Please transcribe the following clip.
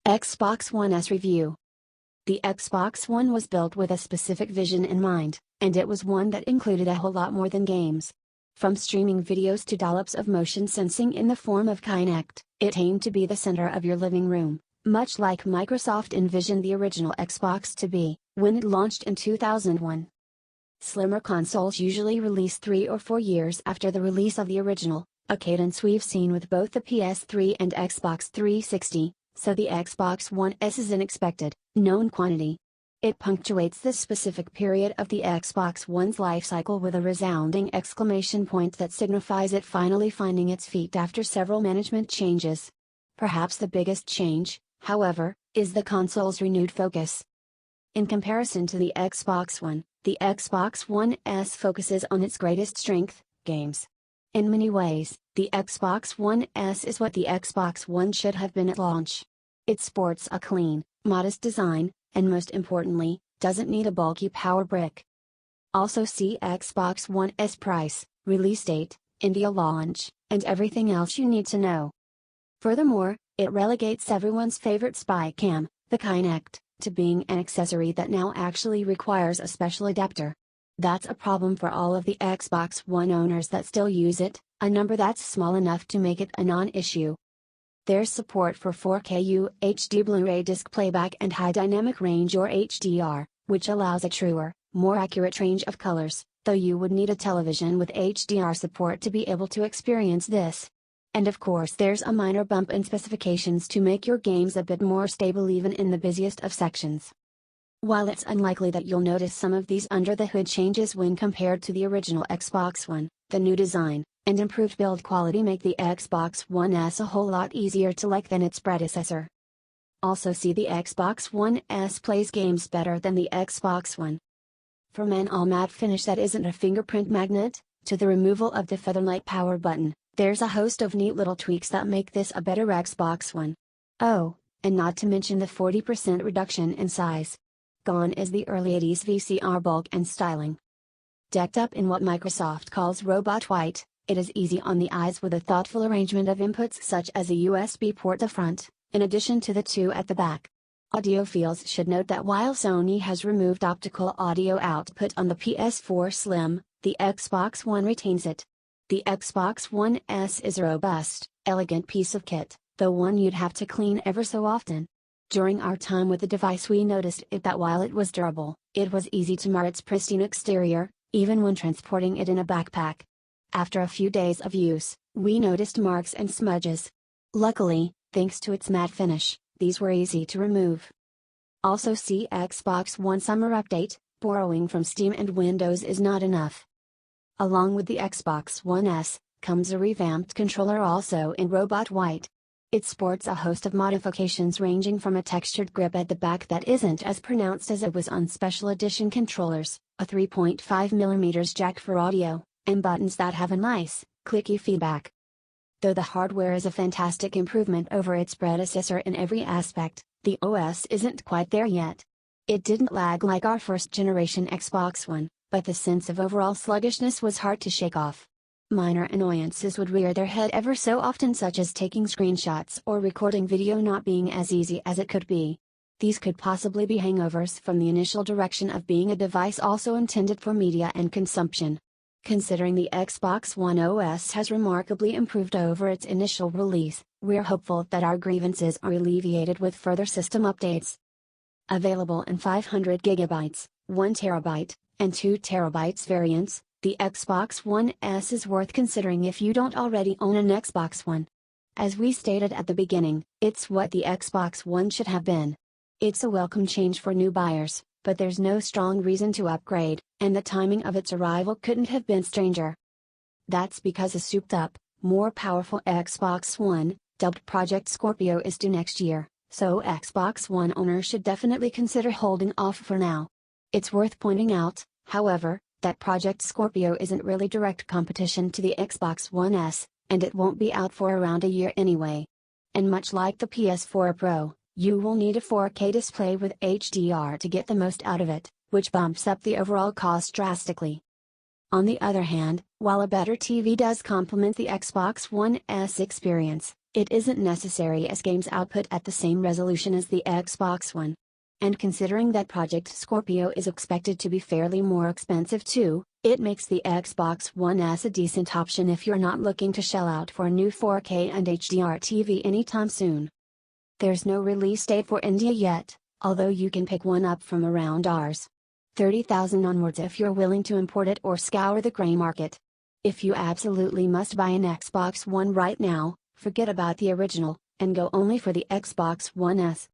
Xbox One S review. The Xbox One was built with a specific vision in mind, and it was one that included a whole lot more than games. From streaming videos to dollops of motion sensing in the form of Kinect, it aimed to be the center of your living room, much like Microsoft envisioned the original Xbox to be, when it launched in 2001. Slimmer consoles usually release 3 or 4 years after the release of the original, a cadence we've seen with both the PS3 and Xbox 360, so the Xbox One S is an expected, known quantity. It punctuates this specific period of the Xbox One's lifecycle with a resounding exclamation point that signifies it finally finding its feet after several management changes. Perhaps the biggest change, however, is the console's renewed focus. In comparison to the Xbox One, the Xbox One S focuses on its greatest strength, games. In many ways, the Xbox One S is what the Xbox One should have been at launch. It sports a clean, modest design, and most importantly, doesn't need a bulky power brick. Also see Xbox One S price, release date, India launch, and everything else you need to know. Furthermore, it relegates everyone's favorite spy cam, the Kinect, to being an accessory that now actually requires a special adapter. That's a problem for all of the Xbox One owners that still use it, a number that's small enough to make it a non-issue. There's support for 4K UHD Blu-ray disc playback and high dynamic range or HDR, which allows a truer, more accurate range of colors, though you would need a television with HDR support to be able to experience this. And of course there's a minor bump in specifications to make your games a bit more stable even in the busiest of sections. While it's unlikely that you'll notice some of these under-the-hood changes when compared to the original Xbox One, the new design and improved build quality make the Xbox One S a whole lot easier to like than its predecessor. Also see the Xbox One S plays games better than the Xbox One. From an all-matte finish that isn't a fingerprint magnet, to the removal of the feather-light power button, there's a host of neat little tweaks that make this a better Xbox One. Oh, and not to mention the 40% reduction in size. Gone is the early 80s VCR bulk and styling. Decked up in what Microsoft calls robot white, it is easy on the eyes with a thoughtful arrangement of inputs such as a USB port at the front, in addition to the 2 at the back. Audiophiles should note that while Sony has removed optical audio output on the PS4 Slim, the Xbox One retains it. The Xbox One S is a robust, elegant piece of kit, though one you'd have to clean ever so often. During our time with the device we noticed that while it was durable, it was easy to mar its pristine exterior, even when transporting it in a backpack. After a few days of use, we noticed marks and smudges. Luckily, thanks to its matte finish, these were easy to remove. Also see Xbox One Summer Update, borrowing from Steam and Windows is not enough. Along with the Xbox One S, comes a revamped controller also in robot white. It sports a host of modifications ranging from a textured grip at the back that isn't as pronounced as it was on special edition controllers, a 3.5mm jack for audio, and buttons that have a nice, clicky feedback. Though the hardware is a fantastic improvement over its predecessor in every aspect, the OS isn't quite there yet. It didn't lag like our first-generation Xbox One, but the sense of overall sluggishness was hard to shake off. Minor annoyances would rear their head ever so often, such as taking screenshots or recording video not being as easy as it could be. These could possibly be hangovers from the initial direction of being a device also intended for media and consumption. Considering the Xbox One OS has remarkably improved over its initial release, we're hopeful that our grievances are alleviated with further system updates. Available in 500GB, 1TB, and 2TB variants, the Xbox One S is worth considering if you don't already own an Xbox One. As we stated at the beginning, it's what the Xbox One should have been. It's a welcome change for new buyers, but there's no strong reason to upgrade, and the timing of its arrival couldn't have been stranger. That's because a souped-up, more powerful Xbox One, dubbed Project Scorpio, is due next year, so Xbox One owners should definitely consider holding off for now. It's worth pointing out, however, that Project Scorpio isn't really direct competition to the Xbox One S, and it won't be out for around a year anyway. And much like the PS4 Pro, you will need a 4K display with HDR to get the most out of it, which bumps up the overall cost drastically. On the other hand, while a better TV does complement the Xbox One S experience, It isn't necessary as games output at the same resolution as the Xbox One. And considering that Project Scorpio is expected to be fairly more expensive too, it makes the Xbox One S a decent option if you're not looking to shell out for a new 4K and HDR TV anytime soon. There's no release date for India yet, although you can pick one up from around Rs. 30,000 onwards if you're willing to import it or scour the grey market. If you absolutely must buy an Xbox One right now, forget about the original, and go only for the Xbox One S.